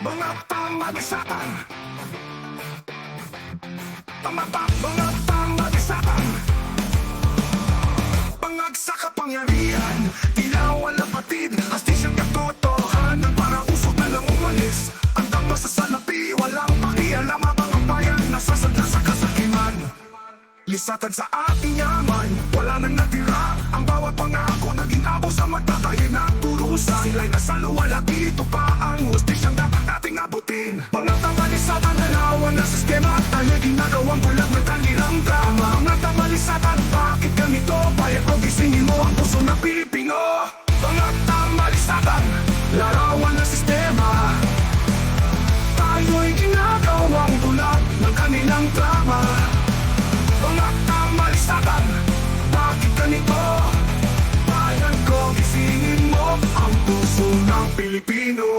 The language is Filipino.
Mga pamalisakan, mga pamalisakan, bangag sa kapangyarihan, tila walang patid, astisyang katotohanan, para usok na lang umalis. Ang tama sa salapi, walang pakialam, ang bayan nasasadla sa kasakiman. Lisatan sa ating yaman, wala nang natira. Ang bawat pangako naging abo sa magtatayo na turusa. Sila'y nasaluwala, dito pa ang hustisyang dapat nating abutin. Mga tamalisatan, nalawan na sistema at tayo ginagawang bulag ng kanilang drama. Mga tamalisatan, bakit ganito? Bayad o gisingin mo ang puso ng Pilipino. Mga tamalisatan, larawan ng sistema, tayo'y ginagawang bulag ng kanilang drama. Mga tamalisakan, bakit ganito? Bayan ko, gisingin mo ang puso ng Pilipino.